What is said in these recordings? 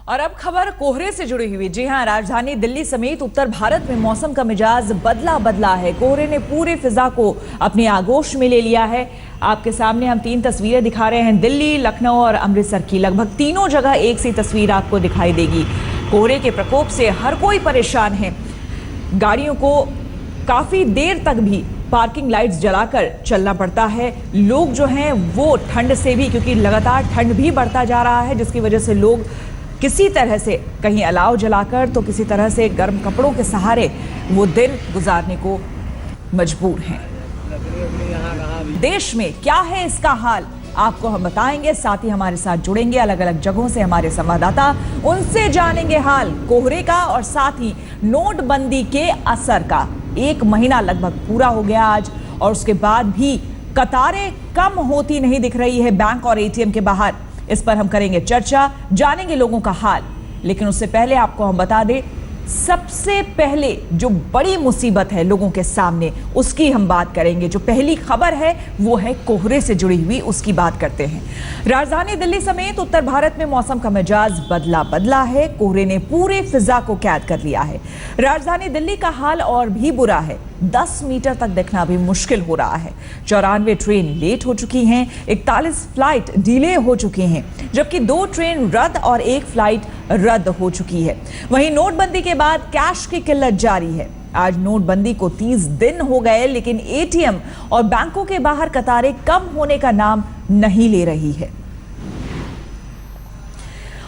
और अब खबर कोहरे से जुड़ी हुई। जी हां, राजधानी दिल्ली समेत उत्तर भारत में मौसम का मिजाज बदला बदला है। कोहरे ने पूरी फिजा को अपनी आगोश में ले लिया है। आपके सामने हम 3 तस्वीरें दिखा रहे हैं, दिल्ली, लखनऊ और अमृतसर की। लगभग तीनों जगह एक सी तस्वीर आपको दिखाई देगी। कोहरे के प्रकोप से हर कोई परेशान है। गाड़ियों को काफी देर तक भी पार्किंग लाइट्स जलाकर चलना पड़ता है। लोग जो हैं वो ठंड से भी, क्योंकि लगातार ठंड भी बढ़ता जा रहा है, जिसकी वजह से लोग किसी तरह से कहीं अलाव जलाकर तो किसी तरह से गर्म कपड़ों के सहारे वो दिन गुजारने को मजबूर हैं। देश में क्या है इसका हाल, आपको हम बताएंगे। साथ ही हमारे साथ जुड़ेंगे अलग अलग जगहों से हमारे संवाददाता, उनसे जानेंगे हाल कोहरे का और साथ ही नोटबंदी के असर का। 1 महीना लगभग पूरा हो गया आज, और उसके बाद भी कतारें कम होती नहीं दिख रही है बैंक और एटीएम के बाहर। इस पर हम करेंगे चर्चा, जानेंगे लोगों का हाल। लेकिन उससे पहले आपको हम बता दें, सबसे पहले जो बड़ी मुसीबत है लोगों के सामने, उसकी हम बात करेंगे। जो पहली खबर है वो है कोहरे से जुड़ी हुई, उसकी बात करते हैं। राजधानी दिल्ली समेत उत्तर भारत में मौसम का मिजाज बदला बदला है। कोहरे ने पूरे फिजा को कैद कर लिया है। राजधानी दिल्ली का हाल और भी बुरा है। 10 मीटर तक देखना भी मुश्किल हो रहा है। 94 ट्रेन लेट हो चुकी हैं, 41 फ्लाइट डिले हो चुकी हैं, जबकि 2 ट्रेन रद्द और 1 फ्लाइट रद्द हो चुकी है। वहीं नोटबंदी के बाद कैश की किल्लत जारी है। आज नोटबंदी को 30 दिन हो गए, लेकिन एटीएम और बैंकों के बाहर कतारें कम होने का नाम नहीं ले रही है।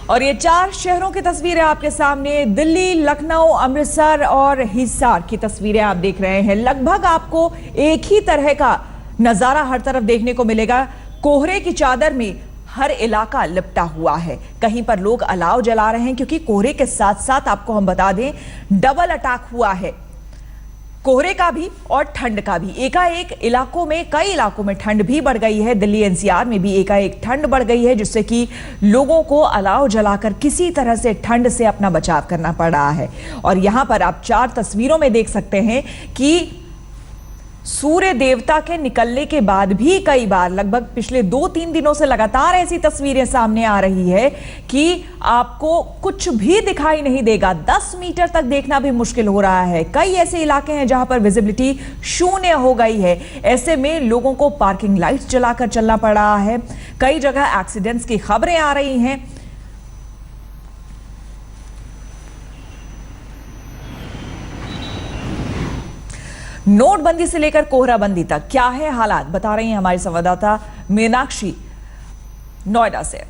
और ये 4 शहरों की तस्वीरें आपके सामने, दिल्ली, लखनऊ, अमृतसर और हिसार की तस्वीरें आप देख रहे हैं। लगभग आपको एक ही तरह का नजारा हर तरफ देखने को मिलेगा। कोहरे की चादर में हर इलाका लिपटा हुआ है। कहीं पर लोग अलाव जला रहे हैं, क्योंकि कोहरे के साथ साथ आपको हम बता दें, डबल अटैक हुआ है, कोहरे का भी और ठंड का भी। एकाएक इलाकों में, कई इलाकों में ठंड भी बढ़ गई है। दिल्ली एनसीआर में भी एकाएक ठंड बढ़ गई है, जिससे कि लोगों को अलाव जलाकर किसी तरह से ठंड से अपना बचाव करना पड़ रहा है। और यहां पर आप 4 तस्वीरों में देख सकते हैं कि सूर्य देवता के निकलने के बाद भी कई बार, लगभग पिछले 2-3 दिनों से लगातार ऐसी तस्वीरें सामने आ रही है कि आपको कुछ भी दिखाई नहीं देगा। 10 मीटर तक देखना भी मुश्किल हो रहा है। कई ऐसे इलाके हैं जहां पर विजिबिलिटी शून्य हो गई है। ऐसे में लोगों को पार्किंग लाइट्स जलाकर चलना पड़ रहा है। कई जगह एक्सीडेंट्स की खबरें आ रही हैं। नोटबंदी से लेकर कोहराबंदी तक क्या है हालात, बता रही हैं हमारी संवाददाता मीनाक्षी नोएडा से।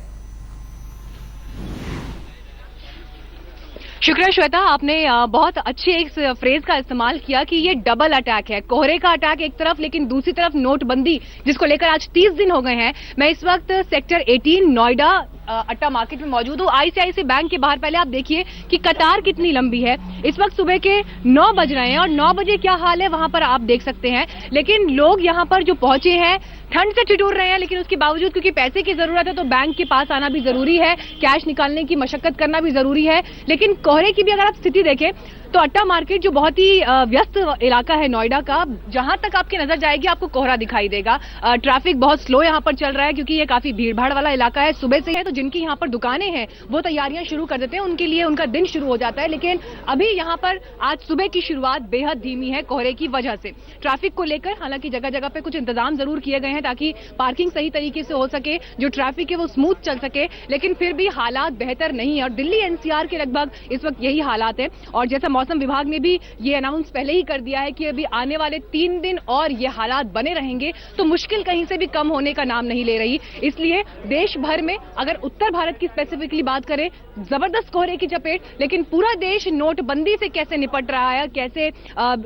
शुक्रिया श्वेता, आपने बहुत अच्छे एक फ्रेज का इस्तेमाल किया कि ये डबल अटैक है। कोहरे का अटैक एक तरफ, लेकिन दूसरी तरफ नोटबंदी, जिसको लेकर आज 30 दिन हो गए हैं। मैं इस वक्त सेक्टर 18 नोएडा अट्टा मार्केट में मौजूद हूँ। आईसीआईसी बैंक के बाहर पहले आप देखिए कि कतार कितनी लंबी है। इस वक्त सुबह के 9 बज रहे हैं और 9 बजे क्या हाल है वहां पर आप देख सकते हैं। लेकिन लोग यहां पर जो पहुंचे हैं ठंड से ठिठुर रहे हैं, लेकिन उसके बावजूद क्योंकि पैसे की जरूरत है तो बैंक के पास आना भी जरूरी है, कैश निकालने की मशक्कत करना भी जरूरी है। लेकिन कोहरे की भी अगर आप स्थिति देखें तो अट्टा मार्केट जो बहुत ही व्यस्त इलाका है नोएडा का, जहां तक आपकी नजर जाएगी आपको कोहरा दिखाई देगा। ट्रैफिक बहुत स्लो यहां पर चल रहा है, क्योंकि ये काफी भीड़भाड़ वाला इलाका है। सुबह से है तो जिनकी यहां पर दुकानें हैं वो तैयारियां शुरू कर देते हैं, उनके लिए उनका दिन शुरू हो जाता है। लेकिन अभी यहां पर आज सुबह की शुरुआत बेहद धीमी है कोहरे की वजह से। ट्रैफिक को लेकर हालांकि जगह जगह पे कुछ इंतजाम जरूर किए गए हैं ताकि पार्किंग सही तरीके से हो सके, जो ट्रैफिक है वो स्मूथ चल सके, लेकिन फिर भी हालात बेहतर नहीं है। और दिल्ली एनसीआर के लगभग इस वक्त यही हालात है। और जैसा मौसम विभाग ने भी ये अनाउंस पहले ही कर दिया है कि अभी आने वाले 3 दिन और ये हालात बने रहेंगे, तो मुश्किल कहीं से भी कम होने का नाम नहीं ले रही। इसलिए देश भर में, अगर उत्तर भारत की स्पेसिफिकली बात करें, जबरदस्त कोहरे की चपेट, लेकिन पूरा देश नोटबंदी से कैसे निपट रहा है, कैसे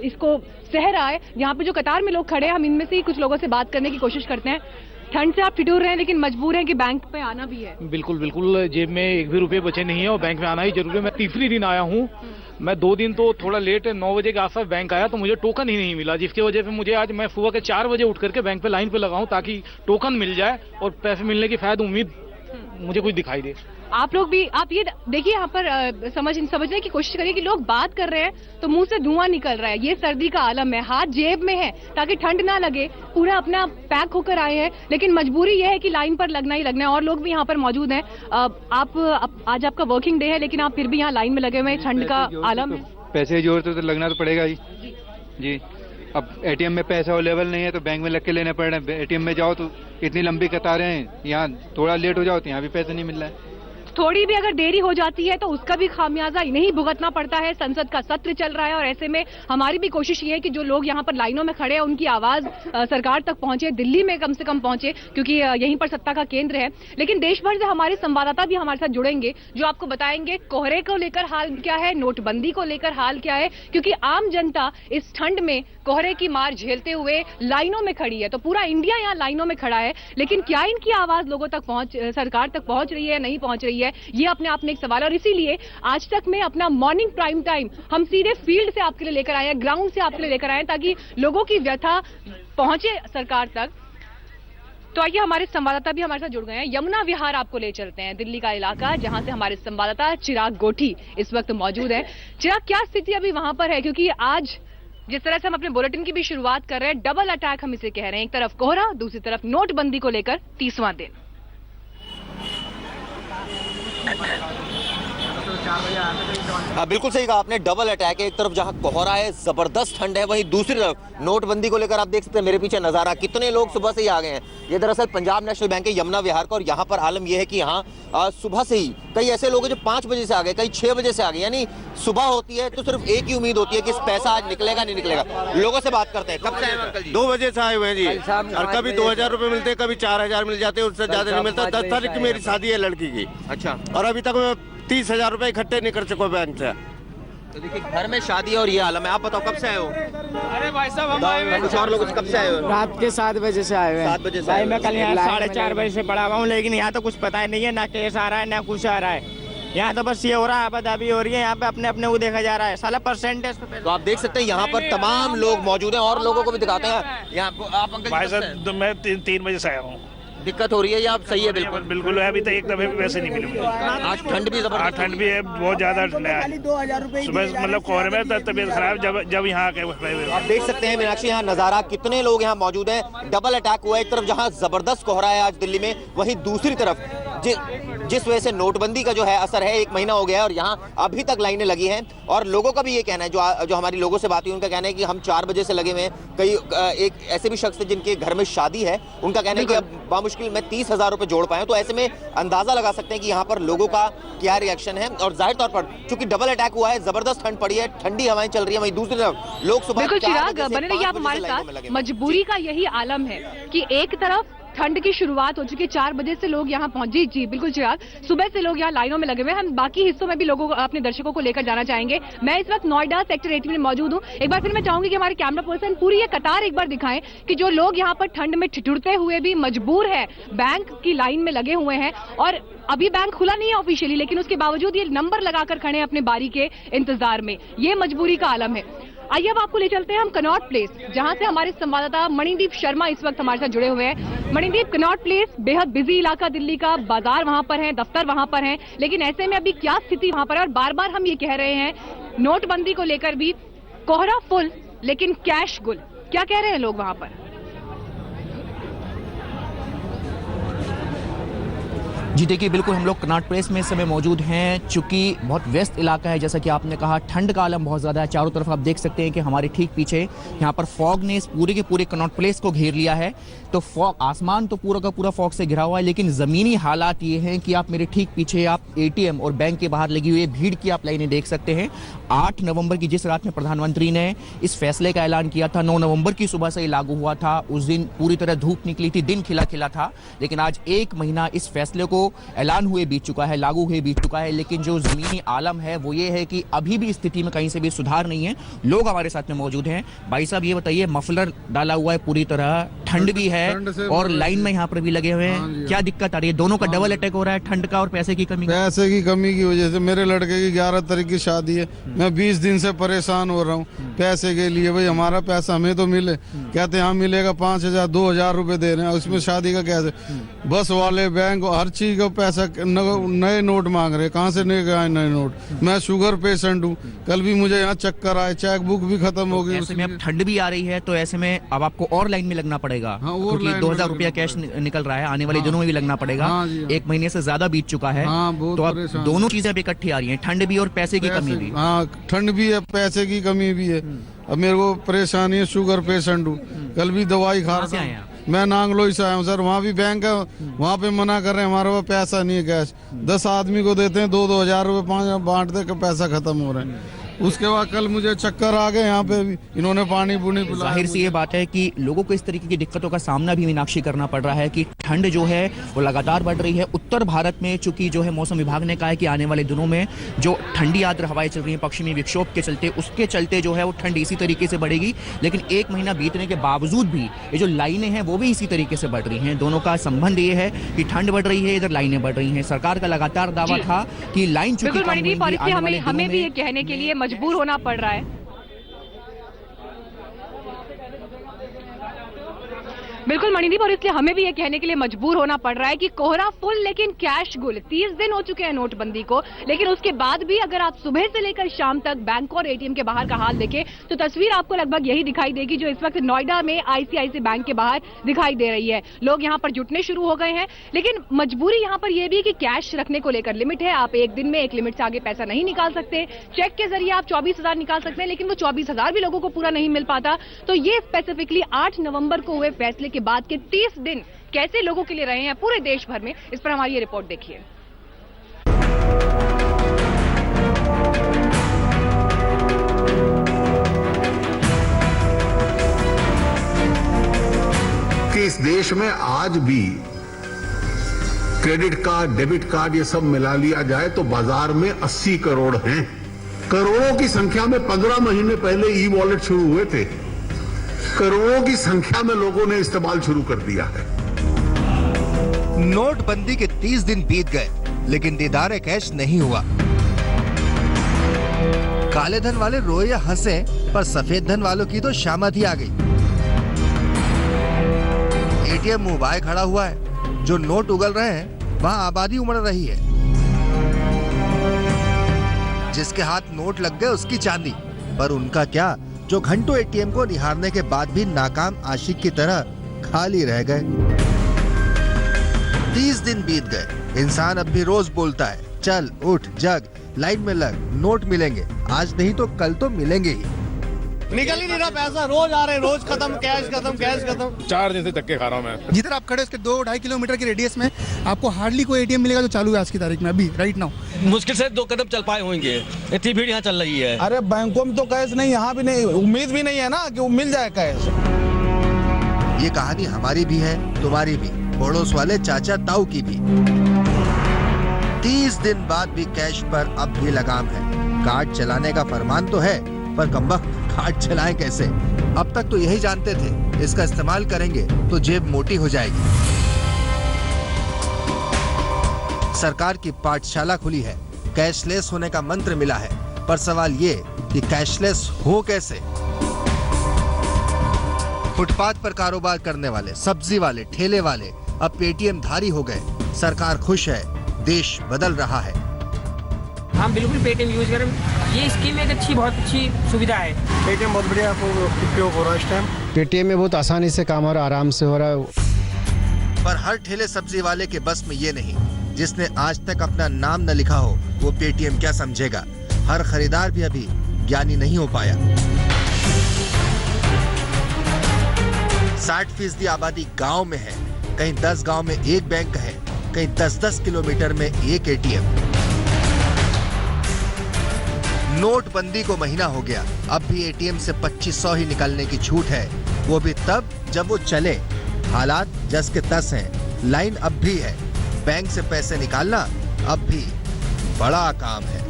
इसको सह रहा है। यहाँ पे जो कतार में लोग खड़े हैं, हम इनमें से ही कुछ लोगों से बात करने की कोशिश करते हैं। ठंड से आप ठिठुर रहे हैं, लेकिन मजबूर हैं कि बैंक पे आना भी है। बिल्कुल बिल्कुल, जेब में 1 भी रुपए बचे नहीं है और बैंक में आना ही जरूरी है। मैं तीसरी दिन आया हूँ। मैं 2 दिन तो थोड़ा लेट 9 बजे के आसपास बैंक आया, तो मुझे टोकन ही नहीं मिला, जिसकी वजह से मुझे आज मैं सुबह के 4 बजे उठ करके बैंक पे लाइन पे लगाऊं ताकि टोकन मिल जाए और पैसे मिलने की शायद उम्मीद मुझे कुछ दिखाई दे। आप लोग भी, आप ये देखिए यहाँ पर समझने की कोशिश करिए कि लोग बात कर रहे हैं तो मुंह से धुआं निकल रहा है। ये सर्दी का आलम है, हाथ जेब में है ताकि ठंड ना लगे, पूरा अपना पैक होकर आए हैं, लेकिन मजबूरी ये है कि लाइन पर लगना ही लगना है। और लोग भी यहाँ पर मौजूद हैं। आज आपका वर्किंग डे है, लेकिन आप फिर भी यहाँ लाइन में लगे हुए हैं, ठंड का आलम है। पैसे की जरूरत है तो लगना तो पड़ेगा ही जी। अब एटीएम में पैसा अवेलेबल नहीं है तो बैंक में लग के लेने पड़ रहे हैं। एटीएम में जाओ तो इतनी लंबी कतारें हैं, यहाँ थोड़ा लेट हो जाओ तो यहाँ भी पैसा नहीं मिल रहा है। थोड़ी भी अगर देरी हो जाती है तो उसका भी खामियाजा इन्हें भुगतना पड़ता है। संसद का सत्र चल रहा है और ऐसे में हमारी भी कोशिश ये है कि जो लोग यहाँ पर लाइनों में खड़े हैं उनकी आवाज सरकार तक पहुंचे, दिल्ली में कम से कम पहुंचे, क्योंकि यहीं पर सत्ता का केंद्र है। लेकिन देश भर से हमारे संवाददाता भी हमारे साथ जुड़ेंगे जो आपको बताएंगे कोहरे को लेकर हाल क्या है, नोटबंदी को लेकर हाल क्या है, क्योंकि आम जनता इस ठंड में कोहरे की मार झेलते हुए लाइनों में खड़ी है। तो पूरा इंडिया यहाँ लाइनों में खड़ा है, लेकिन क्या इनकी आवाज लोगों तक सरकार तक पहुंच रही है, नहीं पहुंच रही है, ये अपने आप में एक सवाल है। और इसीलिए आज तक में अपना मॉर्निंग प्राइम टाइम हम सीधे फील्ड से आपके लिए लेकर आए हैं, ग्राउंड से आपके लिए लेकर आए हैं, ताकि लोगों की व्यथा पहुंचे सरकार तक। तो आइए हमारे संवाददाता भी हमारे साथ जुड़ गए हैं। यमुना विहार आपको ले चलते हैं, दिल्ली का इलाका, जहां से हमारे संवाददाता चिराग गोठी इस वक्त मौजूद है। चिराग, क्या स्थिति अभी वहां पर है? क्योंकि आज जिस तरह से हम अपने बुलेटिन की भी शुरुआत कर रहे हैं, डबल अटैक हम इसे कह रहे हैं। एक तरफ कोहरा, दूसरी तरफ नोटबंदी को लेकर 30वां दिन। बिल्कुल सही कहा आपने, डबल अटैक है। एक तरफ जहां कोहरा है, जबरदस्त ठंड है, वहीं दूसरी तरफ नोटबंदी को लेकर आप देख सकते हैं मेरे पीछे नजारा, कितने लोग सुबह से ही आ गए हैं। ये दरअसल पंजाब नेशनल बैंक के यमुना विहार का, और यहाँ पर आलम यह है कि यहाँ सुबह से ही कई ऐसे लोग हैं जो 5 बजे से आ गए, कई 6 बजे से आ गए। यानी सुबह होती है तो सिर्फ एक ही उम्मीद होती है कि पैसा आज निकलेगा नहीं निकलेगा। लोगों से बात करते हैं, कब से आए अंकल जी? 2 बजे से आए हुए हैं जी। और कभी 2000 रुपए मिलते हैं, कभी 4000 मिल जाते हैं, उससे ज्यादा नहीं मिलता। 10 तारीख की मेरी शादी है लड़की की। अच्छा। और अभी तक मैं 30,000 रुपए इकट्ठे नहीं कर सको बैंक से। तो देखिए, घर में शादी और ये आलम है। आप बताओ कब से आए हो? अरे भाई साहब, हम आए हुए कुछ और लोग कब से आए हो? रात के 7 बजे से आए हुए हैं। 7 बजे से भाई आए मैं हो। कल यहाँ 4:30 बजे से पड़ा हुआ हूँ, लेकिन यहाँ तो कुछ पता ही नहीं है, ना केस आ रहा है ना कुछ आ रहा है। यहाँ तो बस ये हो रहा है, आबादी हो रही है, यहाँ पे अपने अपने को देखा जा रहा है, साला परसेंटेज। तो आप देख सकते हैं यहाँ पर तमाम लोग मौजूद हैं, और लोगों को भी दिखाते हैं। यहाँ आप अंकल भाई साहब, तो मैं 3 बजे से आया हूँ। दिक्कत हो रही है या आप सही है? बिल्कुल बिल्कुल है, अभी तो एक दफे भी पैसे नहीं मिले। आज ठंड भी जबरदस्त, ठंड भी है, बहुत ज्यादा ठंड है। सुबह मतलब कोहरे में तबीयत खराब जब यहाँ आके। आप देख सकते हैं मीनाक्षी, यहाँ नजारा, कितने लोग यहाँ मौजूद हैं। डबल अटैक हुआ है, एक तरफ जहाँ जबरदस्त कोहरा है आज दिल्ली में, वहीं दूसरी तरफ जिस वजह से नोटबंदी का जो है असर है, 1 महीना हो गया है और यहाँ अभी तक लाइनें लगी हैं। और लोगों का भी ये कहना है, जो हमारी लोगों से बात हुई, उनका कहना है कि हम 4 बजे से लगे हुए हैं। कई एक ऐसे भी शख्स थे जिनके घर में शादी है, उनका कहना है कि अब बामुश्किल मैं 30,000 रुपए जोड़ पाए। तो ऐसे में अंदाजा लगा सकते हैं कि यहाँ पर लोगों का क्या रिएक्शन है। और जाहिर तौर पर चूंकि डबल अटैक हुआ है, जबरदस्त ठंड पड़ी है, ठंडी हवाएं चल रही है, वहीं दूसरी तरफ लोग सुबह बिल्कुल चिराग, बने रहिए आप हमारे साथ। मजबूरी का यही आलम है कि एक तरफ ठंड की शुरुआत हो चुकी है, 4 बजे से लोग यहाँ पहुंचे। जी बिल्कुल चिराग, सुबह से लोग यहाँ लाइनों में लगे हुए हैं। हम बाकी हिस्सों में भी लोगों को, अपने दर्शकों को लेकर जाना चाहेंगे। मैं इस वक्त नोएडा सेक्टर 18 में मौजूद हूँ। एक बार फिर मैं चाहूंगी कि हमारे कैमरा पर्सन पूरी ये कतार एक बार दिखाएं कि जो लोग यहाँ पर ठंड में ठिठुरते हुए भी मजबूर है, बैंक की लाइन में लगे हुए हैं। और अभी बैंक खुला नहीं है ऑफिशियली, लेकिन उसके बावजूद ये नंबर लगाकर खड़े हैं अपने बारी के इंतजार में। ये मजबूरी का आलम है। आइए अब आपको ले चलते हैं हम कनॉट प्लेस, जहां से हमारे संवाददाता मणिदीप शर्मा इस वक्त हमारे साथ जुड़े हुए हैं। मणिदीप, कनॉट प्लेस बेहद बिजी इलाका दिल्ली का, बाजार वहां पर है, दफ्तर वहां पर है, लेकिन ऐसे में अभी क्या स्थिति वहां पर है? और बार बार हम ये कह रहे हैं, नोटबंदी को लेकर भी कोहरा फुल लेकिन कैश गुल, क्या कह रहे हैं लोग वहां पर? जी देखिए, बिल्कुल हम लोग कनॉट प्लेस में इस समय मौजूद हैं। चूंकि बहुत व्यस्त इलाका है, जैसा कि आपने कहा, ठंड का आलम बहुत ज़्यादा है। चारों तरफ आप देख सकते हैं कि हमारे ठीक पीछे यहाँ पर फॉग ने इस पूरे के पूरे कनॉट प्लेस को घेर लिया है। तो फॉग, आसमान तो पूरा का पूरा फॉग से घिरा हुआ है, लेकिन ज़मीनी हालात ये हैं कि आप मेरे ठीक पीछे आप एटीएम और बैंक के बाहर लगी हुई भीड़ की आप लाइनें देख सकते हैं। 8 नवंबर की जिस रात में प्रधानमंत्री ने इस फैसले का ऐलान किया था, 9 नवंबर की सुबह से ही लागू हुआ था। उस दिन पूरी तरह धूप निकली थी, दिन खिला खिला था, लेकिन आज 1 महीना इस फैसले को ऐलान हुए बीत चुका है, लागू हुए बीत चुका है। लेकिन जो जमीनी आलम है वो ये है कि अभी भी स्थिति में कहीं से भी सुधार नहीं है। लोग हमारे साथ में मौजूद हैं। भाई साहब ये बताइए, मफलर डाला हुआ है पूरी तरह, ठंड भी है और लाइन में यहाँ पर भी लगे हुए हैं, क्या दिक्कत आ रही है? दोनों का डबल अटैक हो रहा है, ठंड का और पैसे की कमी की वजह से। मेरे लड़के की 11 तारीख की शादी है, मैं 20 दिन से परेशान हो रहा हूँ पैसे के लिए। भाई हमारा पैसा हमें तो मिले, कहते हैं हाँ मिलेगा, 5,000 2,000 रुपए दे रहे हैं, उसमें शादी का कैसे? बस वाले बैंक हर चीज का पैसा नए नोट मांग रहे, कहाँ से लेके आए नए नोट। मैं शुगर पेशेंट हूँ, कल भी मुझे यहाँ चक्कर आए, चेक बुक भी खत्म हो गई। ऐसे में अब ठंड भी आ रही है तो ऐसे में अब आपको और लाइन में लगना पड़ेगा, हाँ, क्योंकि 2000 रुपया कैश निकल रहा है, आने वाले दिनों में भी लगना पड़ेगा। हाँ जी, हाँ। 1 महीने से ज्यादा बीत चुका है, तो अब दोनों चीजें अब इकट्ठी आ रही हैं, ठंड भी और पैसे की कमी भी। हाँ, ठंड भी है, पैसे की कमी भी है। अब मेरे को परेशानी है, शुगर पेशेंट हूँ, कल भी दवाई खा रहा था। मैं नांगलोई से आया हूँ सर, वहाँ भी बैंक है, वहाँ पे मना कर रहे हैं, हमारे पास पैसा नहीं है कैश। 10 आदमी को देते हैं 2-2 हजार रुपए, 5 बांट दे के पैसा खत्म हो रहा है। उसके बाद कल मुझे चक्कर आ गए, यहाँ पे भी इन्होंने पानी पुनी पिलाया। जाहिर सी ये बात है कि लोगों को इस तरीके की दिक्कतों का सामना भी मीनाक्षी करना पड़ रहा है कि ठंड जो है वो लगातार बढ़ रही है। उत्तर भारत में चूंकि जो है मौसम विभाग ने कहा है कि आने वाले दिनों में जो ठंडी आर्द्र हवाएं चल रही हैं पश्चिमी विक्षोभ के चलते, उसके चलते जो है वो ठंड इसी तरीके से बढ़ेगी। लेकिन 1 महीना बीतने के बावजूद भी ये जो लाइनें हैं वो भी इसी तरीके से बढ़ रही हैं। दोनों का संबंध ये है कि ठंड बढ़ रही है, इधर लाइनें बढ़ रही हैं। सरकार का लगातार दावा था कि लाइन चूंकि हमें भी ये कहने के लिए मजबूर होना पड़ रहा है। बिल्कुल मणिदीप, और इसलिए हमें भी ये कहने के लिए मजबूर होना पड़ रहा है कि कोहरा फुल लेकिन कैश गुल। 30 दिन हो चुके हैं नोटबंदी को, लेकिन उसके बाद भी अगर आप सुबह से लेकर शाम तक बैंक और एटीएम के बाहर का हाल देखें तो तस्वीर आपको लगभग यही दिखाई देगी जो इस वक्त नोएडा में आईसीआईसी बैंक के बाहर दिखाई दे रही है। लोग यहाँ पर जुटने शुरू हो गए हैं, लेकिन मजबूरी यहाँ पर यह भी कि कैश रखने को लेकर लिमिट है। आप एक दिन में एक लिमिट से आगे पैसा नहीं निकाल सकते। चेक के जरिए आप 24,000 निकाल सकते हैं, लेकिन वो 24,000 भी लोगों को पूरा नहीं मिल पाता। तो ये स्पेसिफिकली 8 नवंबर को हुए फैसले के बाद के 30 दिन कैसे लोगों के लिए रहे हैं पूरे देश भर में, इस पर हमारी ये रिपोर्ट देखिए। कि इस देश में आज भी क्रेडिट कार्ड, डेबिट कार्ड ये सब मिला लिया जाए तो बाजार में 80 करोड़ हैं। करोड़ों की संख्या में 15 महीने पहले ई वॉलेट शुरू हुए थे। करोड़ों की संख्या में लोगों ने इस्तेमाल शुरू कर दिया है। नोटबंदी के 30 दिन बीत गए, लेकिन दीदार कैश नहीं हुआ। काले धन वाले रोए या हंसे, पर सफेद धन वालों की तो शामत ही आ गई। एटीएम मुंह बाय खड़ा हुआ है, जो नोट उगल रहे हैं वहां आबादी उमड़ रही है। जिसके हाथ नोट लग गए उसकी चांदी, पर उनका क्या जो घंटों एटीएम को निहारने के बाद भी नाकाम आशिक की तरह खाली रह गए। 30 दिन बीत गए, इंसान अब भी रोज बोलता है, चल उठ जग, लाइन में लग, नोट मिलेंगे, आज नहीं तो कल तो मिलेंगे ही। निकल ही नहीं रहा पैसा, रोज आ रहे, रोज खत्म, कैश खत्म, कैश खत्म। 4 दिन से धक्के खा रहा हूँ मैं। जिधर आप खड़े उसके 2-2.5 किलोमीटर के रेडियस में आपको हार्डली कोई एटीएम मिलेगा जो चालू है आज की तारीख में, अभी राइट नाउ। मुश्किल से 2 कदम चल पाए होंगे, इतनी भीड़ यहाँ चल रही है। अरे बैंकों में तो कैश नहीं, यहाँ भी नहीं, उम्मीद भी नहीं है ना कि वो मिल जाए कैश। ये कहानी हमारी भी है, तुम्हारी भी, पड़ोस वाले चाचा ताऊ की भी। 30 दिन बाद भी कैश पर अब भी लगाम है। कार्ड चलाने का फरमान तो है, पर कमबख्त कार्ड चलाएं कैसे? अब तक तो यही जानते थे, इसका इस्तेमाल करेंगे तो जेब मोटी हो जाएगी। सरकार की पाठशाला खुली है, कैशलेस होने का मंत्र मिला है, पर सवाल ये कि कैशलेस हो कैसे? फुटपाथ पर कारोबार करने वाले, सब्जी वाले, ठेले वाले अब पेटीएम धारी हो गए। सरकार खुश है, देश बदल रहा है। हम बिल्कुल पेटीएम यूज करें, ये स्कीम एक अच्छी, बहुत अच्छी सुविधा है। पेटीएम बहुत बढ़िया उपयोग हो रहा है इस टाइम। पेटीएम में बहुत आसानी से काम हो रहा है, आराम से हो रहा है। पर हर ठेले सब्जी वाले के बस में ये नहीं। जिसने आज तक अपना नाम न लिखा हो वो पेटीएम क्या समझेगा? हर खरीदार भी अभी ज्ञानी नहीं हो पाया। 60% आबादी गांव में है, कहीं 10 गांव में एक बैंक है, कहीं 10-10 किलोमीटर में एक एटीएम। नोटबंदी को महीना हो गया, अब भी एटीएम से 2500 ही निकालने की छूट है, वो भी तब जब वो चले। हालात जस के तस हैं, लाइन अब भी है, बैंक से पैसे निकालना अब भी बड़ा काम है।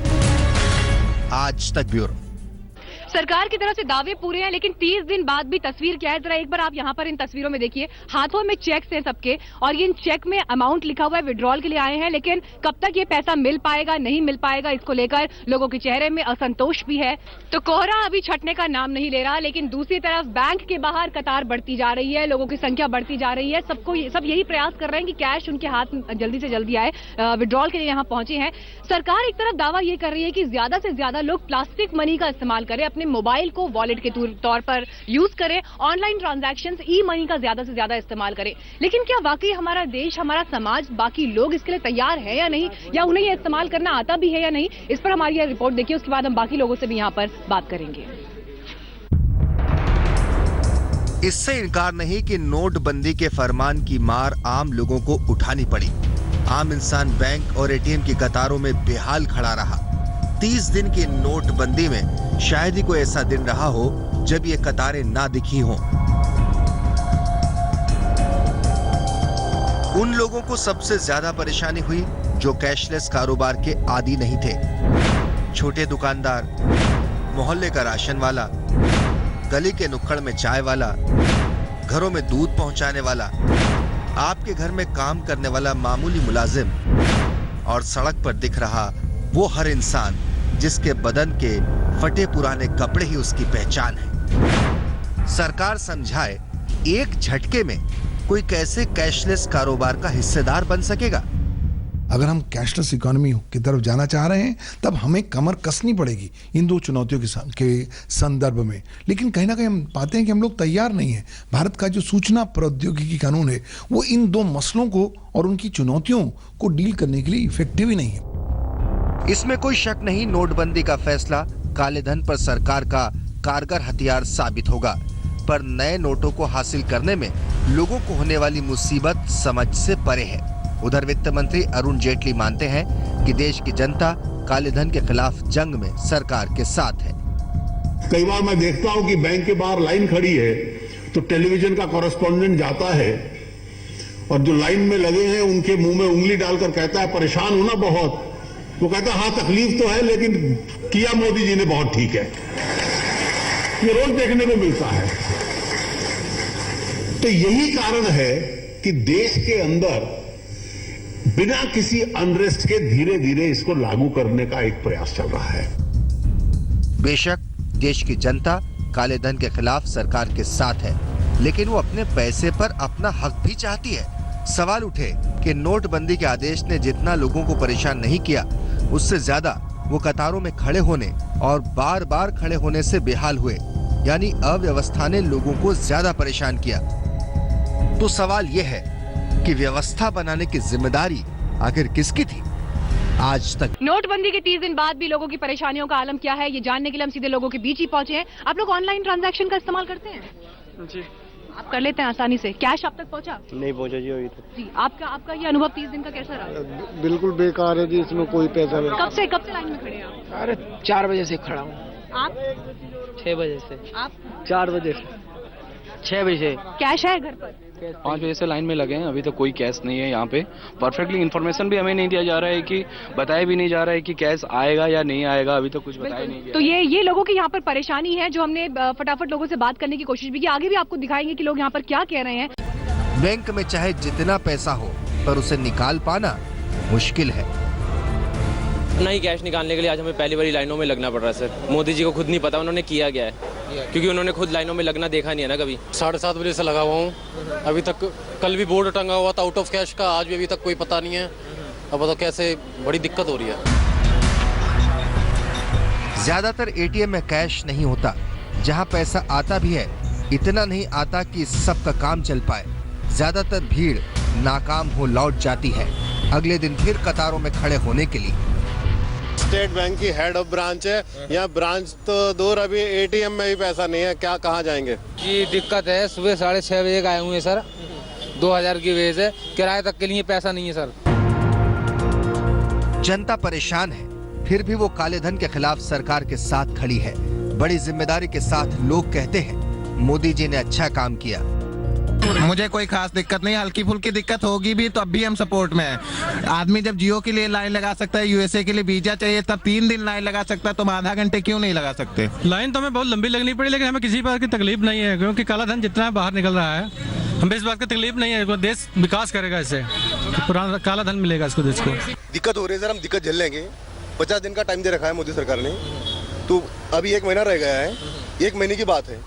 आज तक ब्यूरो। सरकार की तरफ से दावे पूरे हैं, लेकिन 30 दिन बाद भी तस्वीर क्या है, जरा एक बार आप यहाँ पर इन तस्वीरों में देखिए। हाथों में चेक्स हैं सबके, और ये इन चेक में अमाउंट लिखा हुआ है, विड्रॉल के लिए आए हैं, लेकिन कब तक ये पैसा मिल पाएगा नहीं मिल पाएगा, इसको लेकर लोगों के चेहरे में असंतोष भी है। तो कोहरा अभी छटने का नाम नहीं ले रहा, लेकिन दूसरी तरफ बैंक के बाहर कतार बढ़ती जा रही है, लोगों की संख्या बढ़ती जा रही है। सब यही प्रयास कर रहे हैं कि कैश उनके हाथ में जल्दी से जल्दी आए, विड्रॉल के लिए यहाँ पहुंचे हैं। सरकार एक तरफ दावा ये कर रही है कि ज्यादा से ज्यादा लोग प्लास्टिक मनी का इस्तेमाल करें, अपने मोबाइल को वॉलेट के तौर पर यूज करें, ऑनलाइन ट्रांजैक्शंस, ई मनी का ज्यादा से ज्यादा इस्तेमाल करें। लेकिन क्या वाकई हमारा देश, हमारा समाज, बाकी लोग इसके लिए तैयार है या नहीं, या उन्हें यह इस्तेमाल करना आता भी है या नहीं, इस पर हमारी यह रिपोर्ट देखिए। उसके बाद हम बाकी लोगों से भी यहाँ पर बात करेंगे। इससे इनकार नहीं कि नोटबंदी के फरमान की मार आम लोगों को उठानी पड़ी। आम इंसान बैंक और एटीएम की कतारों में बेहाल खड़ा रहा। 30 दिन की नोटबंदी में शायद ही कोई ऐसा दिन रहा हो जब ये कतारें ना दिखी हों। उन लोगों को सबसे ज्यादा परेशानी हुई जो कैशलेस कारोबार के आदी नहीं थे। छोटे दुकानदार, मोहल्ले का राशन वाला, गली के नुक्कड़ में चाय वाला, घरों में दूध पहुंचाने वाला, आपके घर में काम करने वाला मामूली मुलाजिम, और सड़क पर दिख रहा वो हर इंसान जिसके बदन के फटे पुराने कपड़े ही उसकी पहचान है। सरकार समझाए एक झटके में कोई कैसे कैशलेस कारोबार का हिस्सेदार बन सकेगा। अगर हम कैशलेस इकोनॉमी की तरफ जाना चाह रहे हैं तब हमें कमर कसनी पड़ेगी इन दो चुनौतियों के संदर्भ में। लेकिन कहीं ना कहीं हम पाते हैं कि हम लोग तैयार नहीं हैं। भारत का जो सूचना प्रौद्योगिकी कानून है वो इन दो मसलों को और उनकी चुनौतियों को डील करने के लिए इफेक्टिव ही नहीं है। इसमें कोई शक नहीं, नोटबंदी का फैसला काले धन पर सरकार का कारगर हथियार साबित होगा, पर नए नोटों को हासिल करने में लोगों को होने वाली मुसीबत समझ से परे है। उधर वित्त मंत्री अरुण जेटली मानते हैं कि देश की जनता काले धन के खिलाफ जंग में सरकार के साथ है। कई बार मैं देखता हूं कि बैंक के बाहर लाइन खड़ी है तो टेलीविजन का कॉरेस्पॉन्डेंट जाता है और जो लाइन में लगे हैं उनके मुंह में उंगली डालकर कहता है परेशान हो ना बहुत। वो कहता है हाँ तकलीफ तो है लेकिन किया मोदी जी ने बहुत ठीक है। ये रोज देखने को मिलता है। तो यही कारण है कि देश के अंदर बिना किसी अनरेस्ट के धीरे धीरे इसको लागू करने का एक प्रयास चल रहा है। बेशक देश की जनता काले धन के खिलाफ सरकार के साथ है, लेकिन वो अपने पैसे पर अपना हक भी चाहती है। सवाल उठे कि नोटबंदी के आदेश ने जितना लोगों को परेशान नहीं किया, उससे ज्यादा वो कतारों में खड़े होने और बार बार खड़े होने से बेहाल हुए, यानी अव्यवस्था ने लोगों को ज्यादा परेशान किया। तो सवाल यह है कि व्यवस्था बनाने की जिम्मेदारी आखिर किसकी थी? आज तक नोटबंदी के 30 दिन बाद भी लोगों की परेशानियों का आलम क्या है, ये जानने के लिए हम सीधे लोगों के बीच ही पहुंचे हैं। आप लोग ऑनलाइन ट्रांजैक्शन का इस्तेमाल करते हैं? जी। आप कर लेते हैं आसानी से? कैश आप तक पहुंचा? नहीं पहुंचा जी अभी तक। जी, आपका ये अनुभव 30 दिन का कैसा रहा? बिल्कुल बेकार है जी, इसमें कोई पैसा नहीं। कब से लाइन में खड़े हैं आप? अरे 4 बजे से खड़ा हूँ। आप? 6 बजे से। आप? 4 बजे से 6 बजे। कैश है घर पर? 5 बजे से लाइन में लगे हैं, अभी तो कोई कैश नहीं है यहाँ पे। परफेक्टली इन्फॉर्मेशन भी हमें नहीं दिया जा रहा है कि बताया भी नहीं जा रहा है कि कैश आएगा या नहीं आएगा, अभी तो कुछ बताया नहीं गया। तो ये लोगों की यहाँ पर परेशानी है जो हमने फटाफट लोगों से बात करने की कोशिश भी की। आगे भी आपको दिखाएंगे कि लोग यहाँ पर क्या कह रहे हैं। बैंक में चाहे जितना पैसा हो पर उसे निकाल पाना मुश्किल है। नहीं, कैश निकालने के लिए आज हमें पहली बारी लाइनों में लगना पड़ रहा है सर। मोदी जी को खुद नहीं पता उन्होंने किया क्या है, क्योंकि उन्होंने खुद लाइनों में लगना देखा नहीं है ना कभी। 7:30 बजे से लगा हुआ हूँ अभी तक। कल भी बोर्ड टंगा हुआ था आउट ऑफ कैश का, आज भी अभी तक कोई पता नहीं है। अब बताओ कैसे, बड़ी दिक्कत हो रही है। ज्यादातर एटीएम में कैश नहीं होता, जहां पैसा आता भी है इतना नहीं आता कि सबका काम चल पाए। ज्यादातर भीड़ नाकाम हो लौट जाती है, अगले दिन फिर कतारों में खड़े होने के लिए। स्टेट बैंक की हेड ऑफ ब्रांच है, यहाँ ब्रांच तो दूर, अभी एटीएम में भी पैसा नहीं है, क्या कहाँ जाएंगे जी? दिक्कत है, सुबह 6:30 बजे आए हुए सर, 2000 की वजह से किराए तक के लिए पैसा नहीं है सर। जनता परेशान है, फिर भी वो काले धन के खिलाफ सरकार के साथ खड़ी है। बड़ी जिम्मेदारी के साथ लोग कहते हैं मोदी जी ने अच्छा काम किया। मुझे कोई खास दिक्कत नहीं, हल्की फुल्की दिक्कत होगी भी तो अब भी हम सपोर्ट में हैं। आदमी जब जियो के लिए लाइन लगा सकता है, यूएसए के लिए वीजा चाहिए तब 3 दिन लाइन लगा सकता है, तो हम आधा घंटे क्यों नहीं लगा सकते? लाइन तो हमें बहुत लंबी लगनी पड़ी, लेकिन हमें किसी बात की तकलीफ नहीं है, क्योंकि काला धन जितना है बाहर निकल रहा है, हमें इस बात की तकलीफ नहीं है। देश विकास करेगा इससे, पुराना काला धन मिलेगा इसको, देश को। दिक्कत हो रही है सर, हम दिक्कत झेल लेंगे। 50 दिन का टाइम दे रखा है मोदी सरकार ने, तो अभी 1 महीना रह गया है, 1 महीने की बात है।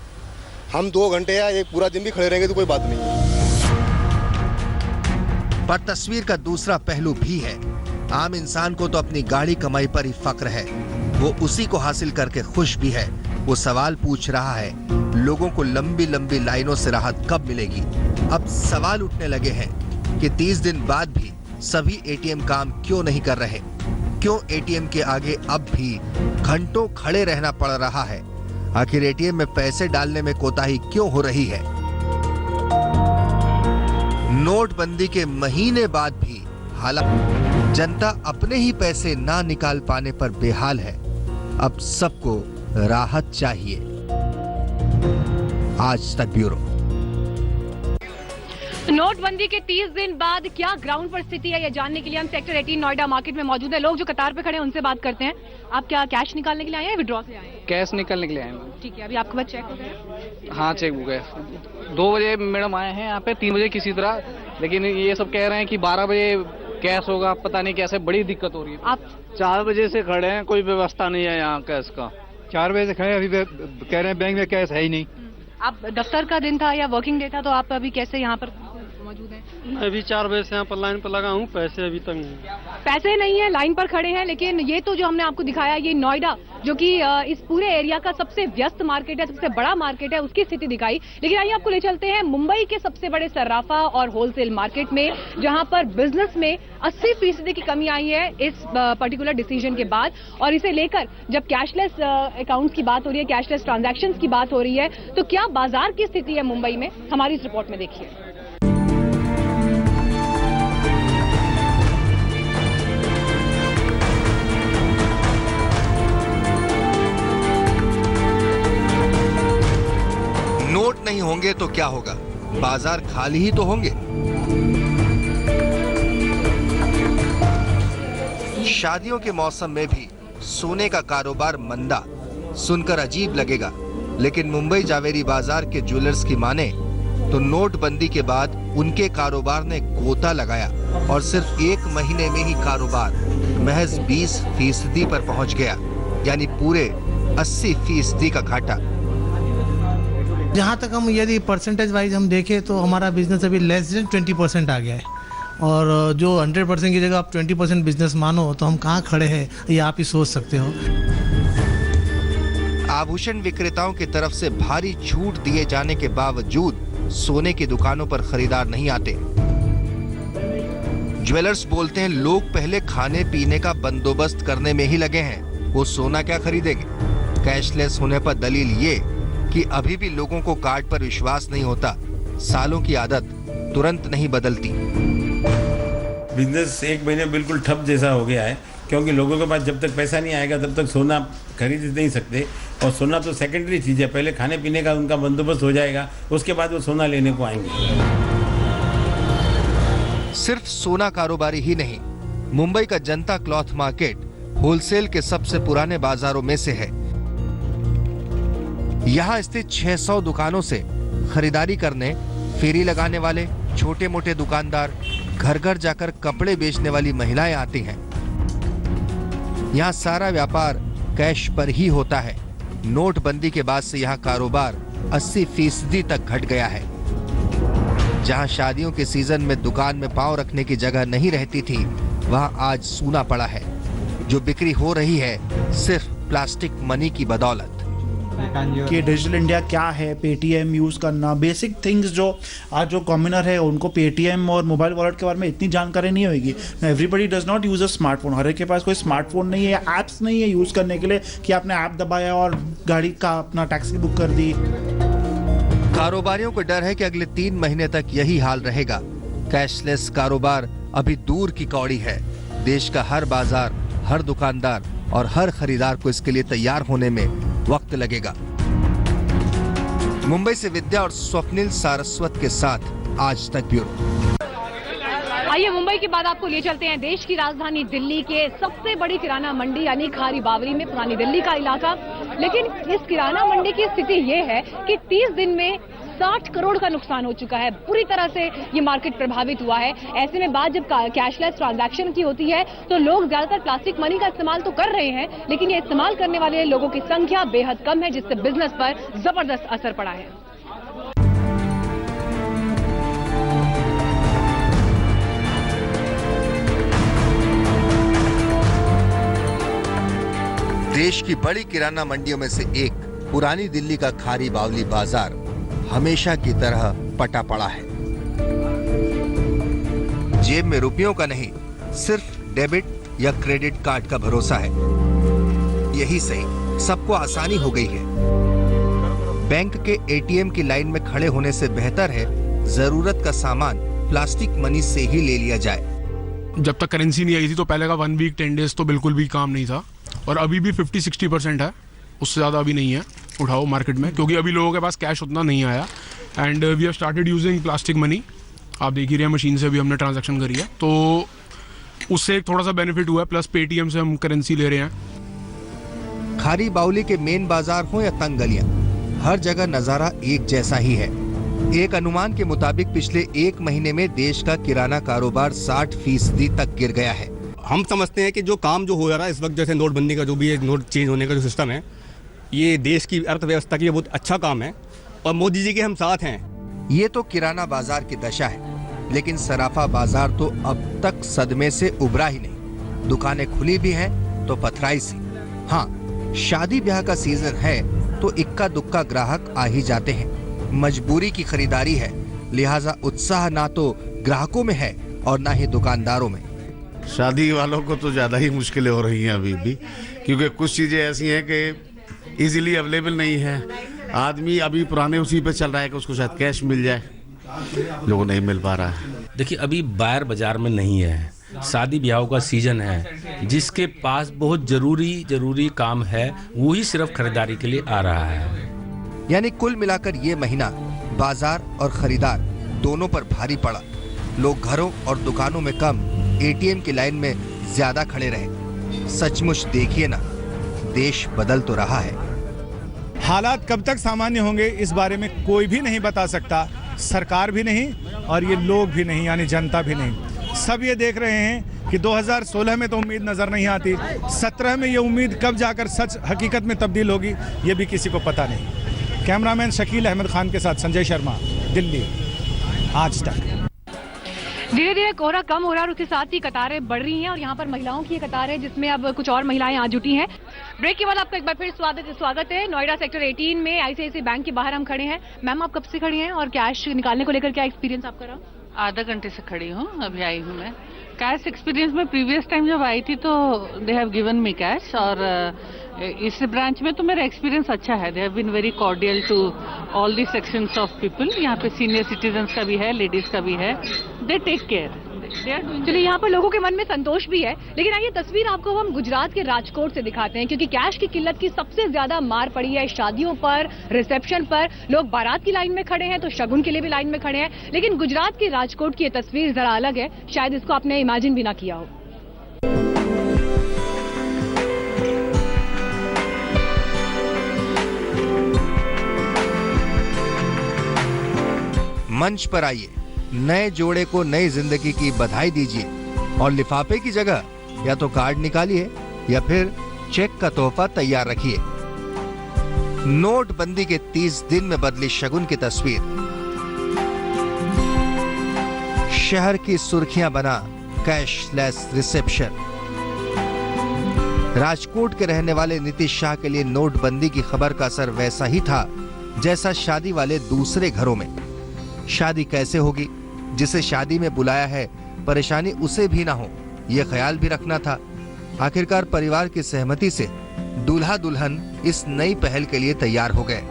हम 2 घंटे या एक पूरा दिन भी खड़े रहेंगे तो कोई बात नहीं है। पर तस्वीर का दूसरा पहलू भी है। आम इंसान को तो अपनी गाड़ी कमाई पर ही फक्र है, वो उसी को हासिल करके खुश भी है। वो सवाल पूछ रहा है, लोगों को लंबी लंबी लाइनों से राहत कब मिलेगी? अब सवाल उठने लगे हैं कि 30 दिन बाद भी सभी एटीएम काम क्यों नहीं कर रहे? क्यों एटीएम के आगे अब भी घंटों खड़े रहना पड़ रहा है? आखिर एटीएम में पैसे डालने में कोताही क्यों हो रही है? नोटबंदी के महीने बाद भी हालात, जनता अपने ही पैसे ना निकाल पाने पर बेहाल है। अब सबको राहत चाहिए। आज तक ब्यूरो। नोटबंदी के 30 दिन बाद क्या ग्राउंड पर स्थिति है, ये जानने के लिए हम सेक्टर 18 नोएडा मार्केट में मौजूद है। लोग जो कतार पे खड़े हैं उनसे बात करते हैं। आप क्या कैश निकालने के लिए आए हैं, विड्रॉ से आए हैं? कैश निकालने के लिए आए हैं। ठीक है, अभी आपके पास चेक हो गया? हाँ, चेक बुक है। 2 बजे मैडम आए हैं यहाँ पे, 3 बजे किसी तरह, लेकिन ये सब कह रहे हैं कि 12 बजे कैश होगा। पता नहीं कैसे, बड़ी दिक्कत हो रही है। आप 4 बजे से खड़े हैं, कोई व्यवस्था नहीं है यहाँ कैश का। 4 बजे से खड़े, अभी कह रहे हैं बैंक में कैश है ही नहीं। आप दफ्तर का दिन था या वर्किंग डे था, तो आप अभी कैसे यहाँ पर मौजूद हैं? मैं अभी 4 बजे से यहाँ पर लाइन पर लगा हूँ, पैसे अभी तक नहीं। पैसे नहीं है, लाइन पर खड़े हैं। लेकिन ये तो जो हमने आपको दिखाया, ये नोएडा जो कि इस पूरे एरिया का सबसे व्यस्त मार्केट है, सबसे बड़ा मार्केट है, उसकी स्थिति दिखाई। लेकिन आइए आपको ले चलते हैं मुंबई के सबसे बड़े सर्राफा और होलसेल मार्केट में, जहां पर बिजनेस में 80% की कमी आई है इस पर्टिकुलर डिसीजन के बाद। और इसे लेकर जब कैशलेस अकाउंट्स की बात हो रही है, कैशलेस ट्रांजैक्शंस की बात हो रही है, तो क्या बाजार की स्थिति है मुंबई में, हमारी इस रिपोर्ट में देखिए। नोट नहीं होंगे तो क्या होगा? बाजार खाली ही तो होंगे। शादियों के मौसम में भी सोने का कारोबार मंदा सुनकर अजीब लगेगा, लेकिन मुंबई जावेरी बाजार के ज्वेलर्स की माने तो नोटबंदी के बाद उनके कारोबार ने गोता लगाया और सिर्फ 1 महीने में ही कारोबार महज 20% पर पहुंच गया, यानी पूरे 80% का घाटा। जहाँ तक हम यदि परसेंटेज वाइज हम देखें तो हमारा बिजनेस अभी लेस देन 20% आ गया है, और जो 100% की जगह आप 20% बिजनेस मानो तो हम कहाँ खड़े हैं ये आप ही सोच सकते हो। आभूषण विक्रेताओं की तरफ से भारी छूट दिए जाने के बावजूद सोने की दुकानों पर खरीदार नहीं आते। ज्वेलर्स बोलते हैं लोग पहले खाने पीने का बंदोबस्त करने में ही लगे हैं, वो सोना क्या खरीदेंगे। कैशलेस होने पर दलील ये कि अभी भी लोगों को कार्ड पर विश्वास नहीं होता, सालों की आदत तुरंत नहीं बदलती। बिजनेस 1 महीने बिल्कुल ठप जैसा हो गया है, क्योंकि लोगों के पास जब तक पैसा नहीं आएगा तब तक सोना खरीद नहीं सकते, और सोना तो सेकेंडरी चीज़ है, पहले खाने पीने का उनका बंदोबस्त हो जाएगा, उसके बाद वो सोना लेने को आएंगे। सिर्फ सोना कारोबारी ही नहीं, मुंबई का जनता क्लॉथ मार्केट होलसेल के सबसे पुराने बाजारों में से है। यहाँ स्थित 600 दुकानों से खरीदारी करने फेरी लगाने वाले छोटे मोटे दुकानदार, घर घर जाकर कपड़े बेचने वाली महिलाएं आती हैं। यहाँ सारा व्यापार कैश पर ही होता है। नोटबंदी के बाद से यहाँ कारोबार 80% तक घट गया है। जहाँ शादियों के सीजन में दुकान में पांव रखने की जगह नहीं रहती थी, वहाँ आज सूना पड़ा है। जो बिक्री हो रही है सिर्फ प्लास्टिक मनी की बदौलत। कि डिजिटल इंडिया क्या है, पेटीएम यूज़ करना, बेसिक थिंग्स जो आज जो कॉमनर है उनको पेटीएम और मोबाइल वॉलेट के बारे में इतनी जानकारी नहीं होगी। Everybody does not use a smartphone, हर एक के पास कोई स्मार्टफोन नहीं है, ऐप्स नहीं है यूज़ करने के लिए कि आपने ऐप दबाया और गाड़ी का अपना टैक्सी बुक कर दी। कारोबारियों को डर है कि अगले 3 महीने तक यही हाल रहेगा। कैशलेस कारोबार अभी दूर की कौड़ी है। देश का हर बाजार, हर दुकानदार और हर खरीदार को इसके लिए तैयार होने में वक्त लगेगा। मुंबई से विद्या और स्वप्निल सारस्वत के साथ आज तक ब्यूरो। आइए मुंबई के बाद आपको ले चलते हैं देश की राजधानी दिल्ली के सबसे बड़ी किराना मंडी यानी खारी बावली में, पुरानी दिल्ली का इलाका। लेकिन इस किराना मंडी की स्थिति ये है कि 30 दिन में 60 करोड़ का नुकसान हो चुका है। पूरी तरह से ये मार्केट प्रभावित हुआ है। ऐसे में बात जब कैशलेस ट्रांजैक्शन की होती है तो लोग ज्यादातर प्लास्टिक मनी का इस्तेमाल तो कर रहे हैं, लेकिन ये इस्तेमाल करने वाले लोगों की संख्या बेहद कम है, जिससे बिजनेस पर जबरदस्त असर पड़ा है। देश की बड़ी किराना मंडियों में से एक पुरानी दिल्ली का खारी बावली बाजार हमेशा की तरह पटा पड़ा है। जेब में रुपयों का नहीं, सिर्फ डेबिट या क्रेडिट कार्ड का भरोसा है। यही सही, सबको आसानी हो गई है। बैंक के एटीएम की लाइन में खड़े होने से बेहतर है जरूरत का सामान प्लास्टिक मनी से ही ले लिया जाए। जब तक करेंसी नहीं आई थी तो पहले का 1 वीक 10 डेज तो बिल्कुल भी काम नहीं था, और अभी भी 50-60% है, उससे ज़्यादा अभी नहीं है उठाओ मार्केट में, क्योंकि अभी लोगों के पास कैश उतना नहीं आया। And we have started using plastic money. आप देख ही रहे हैं, मशीन से भी हमने ट्रांजैक्शन करी है, तो उससे एक थोड़ा सा बेनिफिट हुआ है। प्लस पेटीएम से हम करेंसी ले रहे हैं। खारी बावली के मेन बाजार हो या तंग गलियां, हर जगह नजारा एक जैसा ही है। एक अनुमान के मुताबिक पिछले 1 महीने में देश का किराना कारोबार 60% तक गिर गया है। हम समझते हैं कि जो काम जो हो रहा है इस वक्त, जैसे नोटबंदी का जो भी नोट चेंज होने का जो सिस्टम है, ये देश की अर्थव्यवस्था के लिए बहुत अच्छा काम है और मोदी जी के हम साथ हैं। ये तो किराना बाजार की दशा है, लेकिन सराफा बाजार तो अब तक सदमे से उबरा ही नहीं। दुकानें खुली भी हैं तो पथराई सी। हाँ, शादी ब्याह का सीजन है तो इक्का दुक्का ग्राहक आ ही जाते हैं। मजबूरी की खरीदारी है, लिहाजा उत्साह ना तो ग्राहकों में है और ना ही दुकानदारों में। शादी वालों को तो ज़्यादा ही मुश्किलें हो रही हैं अभी भी, क्योंकि कुछ चीज़ें ऐसी हैं कि इजीली अवेलेबल नहीं है। आदमी अभी पुराने उसी पे चल रहा है कि उसको शायद कैश मिल जाए, लोगों नहीं मिल पा रहा है। देखिए, अभी बायर बाजार में नहीं है, शादी ब्याहों का सीजन है। जिसके पास बहुत जरूरी काम है वही सिर्फ खरीदारी के लिए आ रहा है। यानी कुल मिलाकर ये महीना बाजार और खरीदार दोनों पर भारी पड़ा। लोग घरों और दुकानों में कम, एटीएम की लाइन में ज्यादा खड़े रहे। सचमुच देखिए ना, देश बदल तो रहा है। हालात कब तक सामान्य होंगे इस बारे में कोई भी नहीं बता सकता, सरकार भी नहीं और ये लोग भी नहीं, यानी जनता भी नहीं। सब ये देख रहे हैं कि 2016 में तो उम्मीद नजर नहीं आती, 17 में ये उम्मीद कब जाकर सच हकीकत में तब्दील होगी ये भी किसी को पता नहीं। कैमरामैन शकील अहमद खान के साथ संजय शर्मा, दिल्ली, आज तक। धीरे धीरे कोहरा कम हो रहा है और उसके साथ ही कतारें बढ़ रही हैं और यहाँ पर महिलाओं की कतार है जिसमें अब कुछ और महिलाएं आ जुटी हैं। ब्रेक के बाद आपका एक बार फिर स्वागत है। नोएडा सेक्टर 18 में आईसीआईसीआई बैंक के बाहर हम खड़े हैं। मैम, आप कब से खड़ी हैं और कैश निकालने को लेकर क्या एक्सपीरियंस आपका रहा? आधा घंटे से खड़ी हूँ, अभी आई हूँ मैं। कैश एक्सपीरियंस में प्रीवियस टाइम जब आई थी तो they have given me cash, और इस ब्रांच में तो मेरा एक्सपीरियंस अच्छा है। They have been very cordial to all the sections of people. यहाँ पे सीनियर सिटीजन्स का भी है, लेडीज का भी है। They take care. चलिए, यहाँ पर लोगों के मन में संतोष भी है, लेकिन आइए तस्वीर आपको हम गुजरात के राजकोट से दिखाते हैं, क्योंकि कैश की किल्लत की सबसे ज्यादा मार पड़ी है शादियों पर, रिसेप्शन पर। लोग बारात की लाइन में खड़े हैं तो शगुन के लिए भी लाइन में खड़े हैं। लेकिन गुजरात के राजकोट की ये तस्वीर जरा अलग है, शायद इसको आपने इमेजिन भी ना किया हो। मंच पर आइए, नए जोड़े को नई जिंदगी की बधाई दीजिए और लिफाफे की जगह या तो कार्ड निकालिए या फिर चेक का तोहफा तैयार रखिए। नोटबंदी के 30 दिन में बदली शगुन की तस्वीर। शहर की सुर्खियां बना कैशलेस रिसेप्शन। राजकोट के रहने वाले नीतीश शाह के लिए नोटबंदी की खबर का असर वैसा ही था जैसा शादी वाले दूसरे घरों में। शादी कैसे होगी? जिसे शादी में बुलाया है परेशानी उसे भी ना हो, यह ख्याल भी रखना था। आखिरकार परिवार की सहमति से दूल्हा दुल्हन इस नई पहल के लिए तैयार हो गए।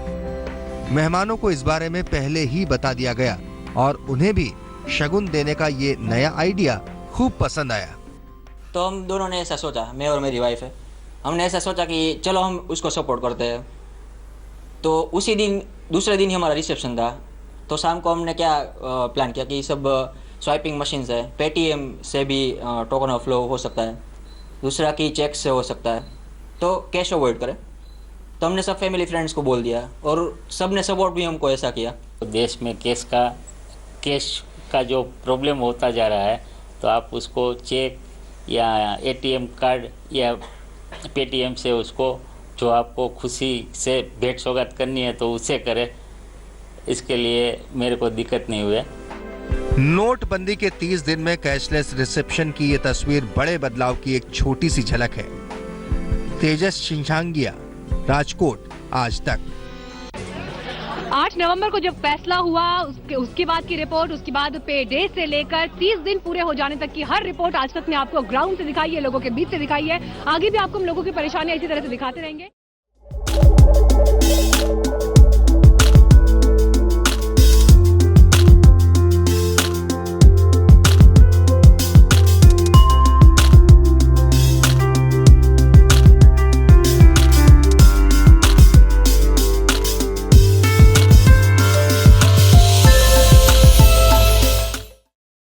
मेहमानों को इस बारे में पहले ही बता दिया गया और उन्हें भी शगुन देने का ये नया आइडिया खूब पसंद आया। तो हम दोनों ने ऐसा सोचा, मैं और मेरी वाइफ है, हमने ऐसा सोचा कि चलो हम उसको सपोर्ट करते हैं। तो उसी दिन दूसरे दिन ही हमारा रिसेप्शन था, तो शाम को हमने क्या प्लान किया कि सब स्वाइपिंग मशीन्स है, पेटीएम से भी टोकन ऑफ फ्लो हो सकता है, दूसरा कि चेक से हो सकता है, तो कैश अवॉइड करें। तो हमने सब फैमिली फ्रेंड्स को बोल दिया और सब ने सपोर्ट भी हमको ऐसा किया। देश में कैश का जो प्रॉब्लम होता जा रहा है, तो आप उसको चेक या एटीएम कार्ड या पेटीएम से उसको जो आपको खुशी से भेंट सौगात करनी है तो उससे करें। इसके लिए मेरे को दिक्कत नहीं हुई। नोटबंदी के 30 दिन में कैशलेस रिसेप्शन की ये तस्वीर बड़े बदलाव की एक छोटी सी झलक है। तेजस शिंशांगिया, राजकोट, आज तक। 8 नवंबर को जब फैसला हुआ, उसके बाद की रिपोर्ट, उसके बाद पे डे से लेकर 30 दिन पूरे हो जाने तक की हर रिपोर्ट आज तक ने आपको ग्राउंड से दिखाई है, लोगों के बीच से दिखाई है। आगे भी आपको हम लोगों की परेशानियां इसी तरह से दिखाते रहेंगे।